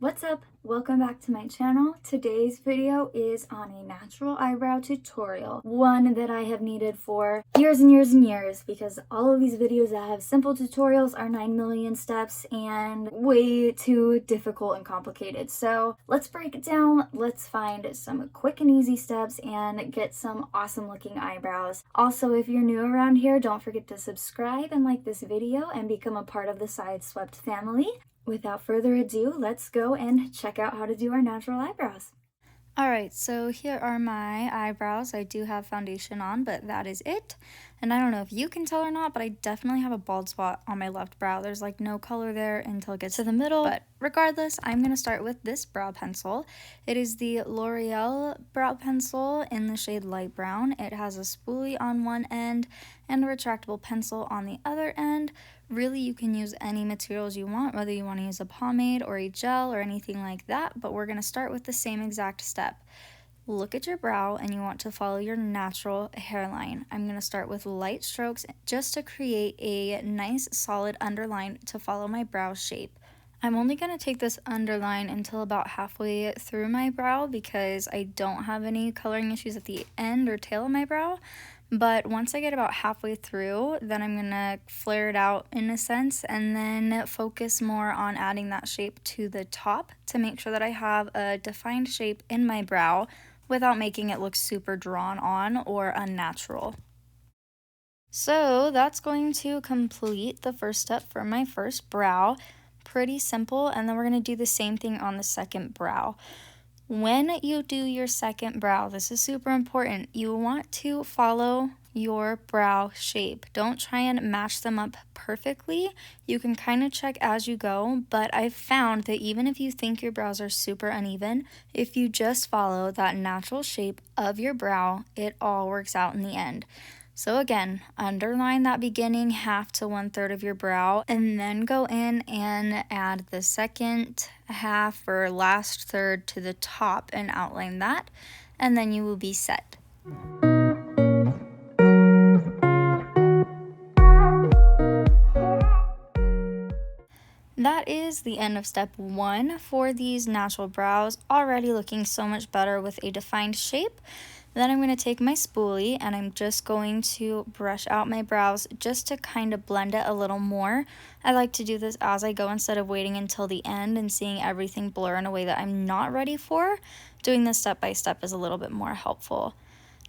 What's up? Welcome back to my channel. Today's video is on a natural eyebrow tutorial, one that I have needed for years and years and years, because all of these videos that have simple tutorials are 9 million steps and way too difficult and complicated. So let's break it down. Let's find some quick and easy steps and get some awesome looking eyebrows. Also, if you're new around here, don't forget to subscribe and like this video and become a part of the Sydeswept family. Without further ado, let's go and check out how to do our natural eyebrows. Alright, so here are my eyebrows. I do have foundation on, but that is it. And I don't know if you can tell or not, but I definitely have a bald spot on my left brow. There's like no color there until it gets to the middle. But regardless, I'm going to start with this brow pencil. It is the L'Oreal brow pencil in the shade light brown. It has a spoolie on one end and a retractable pencil on the other end. Really, you can use any materials you want, whether you want to use a pomade or a gel or anything like that, but we're going to start with the same exact step. Look at your brow and you want to follow your natural hairline. I'm going to start with light strokes just to create a nice solid underline to follow my brow shape. I'm only going to take this underline until about halfway through my brow because I don't have any coloring issues at the end or tail of my brow. But once I get about halfway through, then I'm going to flare it out in a sense and then focus more on adding that shape to the top to make sure that I have a defined shape in my brow without making it look super drawn on or unnatural. So that's going to complete the first step for my first brow. Pretty simple, and then we're going to do the same thing on the second brow. When you do your second brow, this is super important, you want to follow your brow shape. Don't try and match them up perfectly. You can kind of check as you go, but I've found that even if you think your brows are super uneven, if you just follow that natural shape of your brow, it all works out in the end. So again, underline that beginning half to 1/3 of your brow and then go in and add the second half or last third to the top and outline that, and then you will be set. That is the end of step 1 for these natural brows, already looking so much better with a defined shape. Then I'm going to take my spoolie and I'm just going to brush out my brows just to kind of blend it a little more. I like to do this as I go instead of waiting until the end and seeing everything blur in a way that I'm not ready for. Doing this step by step is a little bit more helpful.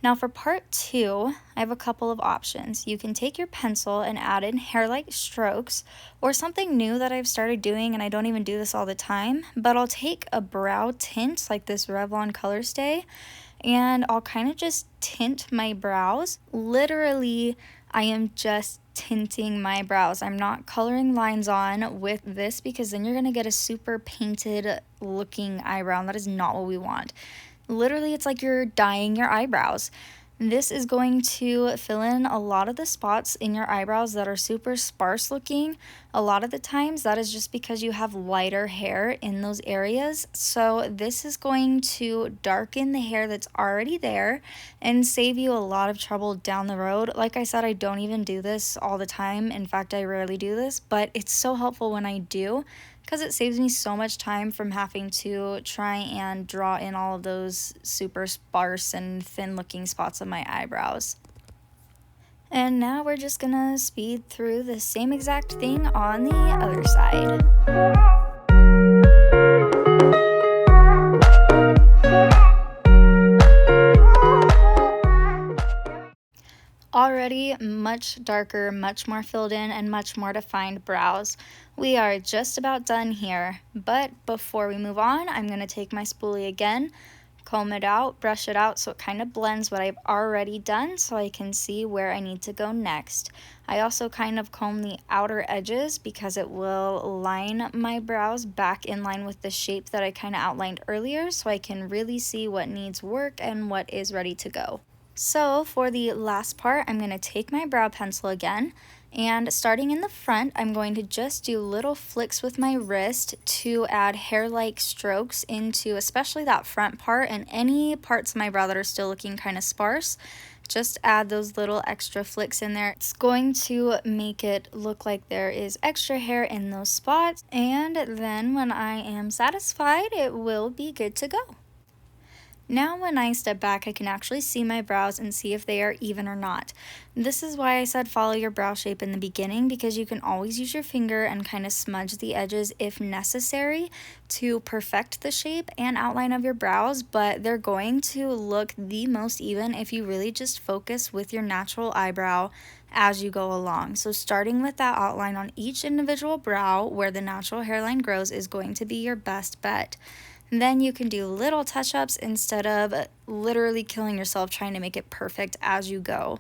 Now for part 2, I have a couple of options. You can take your pencil and add in hair-like strokes, or something new that I've started doing, and I don't even do this all the time, but I'll take a brow tint like this Revlon Color Stay, and I'll kind of just tint my brows. Literally, I am just tinting my brows. I'm not coloring lines on with this because then you're going to get a super painted looking eyebrow, and that is not what we want. Literally, it's like you're dyeing your eyebrows. This is going to fill in a lot of the spots in your eyebrows that are super sparse looking. A lot of the times that is just because you have lighter hair in those areas. So this is going to darken the hair that's already there and save you a lot of trouble down the road. Like I said, I don't even do this all the time. In fact, I rarely do this, but it's so helpful when I do, because it saves me so much time from having to try and draw in all of those super sparse and thin looking spots of my eyebrows. And now we're just gonna speed through the same exact thing on the other side. Already much darker, much more filled in, and much more defined brows. We are just about done here, but before we move on, I'm going to take my spoolie again, comb it out, brush it out so it kind of blends what I've already done so I can see where I need to go next. I also kind of comb the outer edges because it will line my brows back in line with the shape that I kind of outlined earlier so I can really see what needs work and what is ready to go. So for the last part, I'm going to take my brow pencil again, and starting in the front, I'm going to just do little flicks with my wrist to add hair-like strokes into especially that front part and any parts of my brow that are still looking kind of sparse, just add those little extra flicks in there. It's going to make it look like there is extra hair in those spots, and then when I am satisfied, it will be good to go. Now when I step back, I can actually see my brows and see if they are even or not. This is why I said follow your brow shape in the beginning, because you can always use your finger and kind of smudge the edges if necessary to perfect the shape and outline of your brows, but they're going to look the most even if you really just focus with your natural eyebrow as you go along. So starting with that outline on each individual brow where the natural hairline grows is going to be your best bet. Then you can do little touch-ups instead of literally killing yourself trying to make it perfect as you go.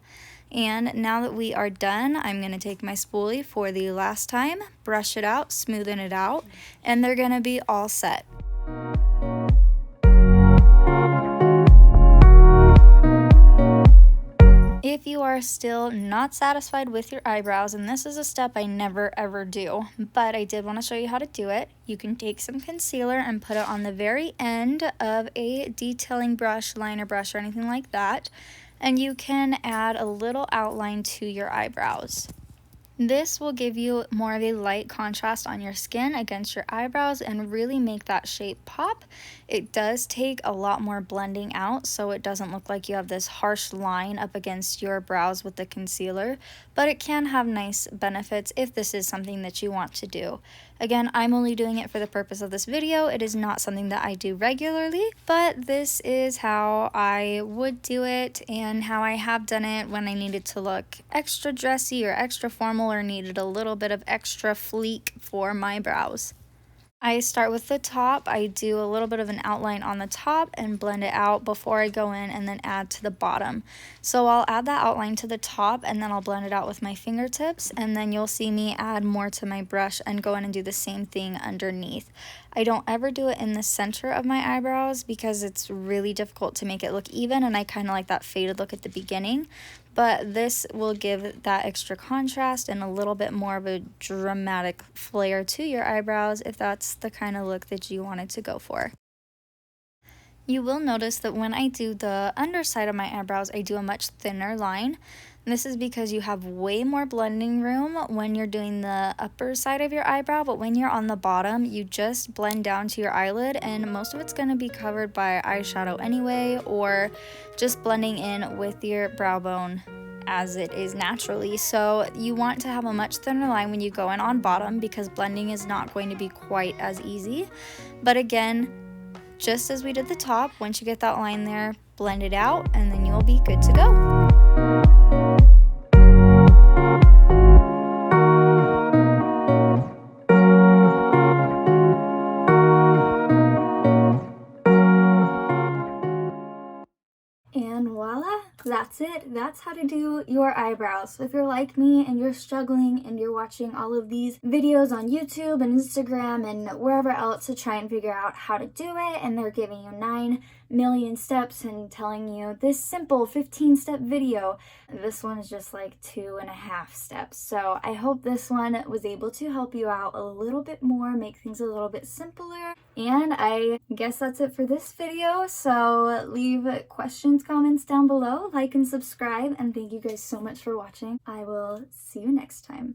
And now that we are done, I'm going to take my spoolie for the last time, brush it out, smoothen it out, and they're going to be all set. If you are still not satisfied with your eyebrows, and this is a step I never ever do, but I did want to show you how to do it, you can take some concealer and put it on the very end of a detailing brush, liner brush, or anything like that, and you can add a little outline to your eyebrows. This will give you more of a light contrast on your skin against your eyebrows and really make that shape pop. It does take a lot more blending out, so it doesn't look like you have this harsh line up against your brows with the concealer, but it can have nice benefits if this is something that you want to do. Again, I'm only doing it for the purpose of this video. It is not something that I do regularly, but this is how I would do it and how I have done it when I needed to look extra dressy or extra formal or needed a little bit of extra fleek for my brows. I start with the top. I do a little bit of an outline on the top and blend it out before I go in and then add to the bottom. So I'll add that outline to the top and then I'll blend it out with my fingertips, and then you'll see me add more to my brush and go in and do the same thing underneath. I don't ever do it in the center of my eyebrows because it's really difficult to make it look even, and I kind of like that faded look at the beginning. But this will give that extra contrast and a little bit more of a dramatic flair to your eyebrows if that's the kind of look that you wanted to go for. You will notice that when I do the underside of my eyebrows, I do a much thinner line. This is because you have way more blending room when you're doing the upper side of your eyebrow, but when you're on the bottom, you just blend down to your eyelid, and most of it's going to be covered by eyeshadow anyway, or just blending in with your brow bone as it is naturally. So you want to have a much thinner line when you go in on bottom because blending is not going to be quite as easy. But again, just as we did the top, once you get that line there, blend it out and then you'll be good to go. And voila, that's it. That's how to do your eyebrows. So if you're like me and you're struggling and you're watching all of these videos on YouTube and Instagram and wherever else to try and figure out how to do it, and they're giving you 9 million steps and telling you this simple 15-step video, this one is just like 2.5 steps. So I hope this one was able to help you out a little bit more, make things a little bit simpler. And I guess that's it for this video. So leave questions, comments down below, like and subscribe, and thank you guys so much for watching. I will see you next time.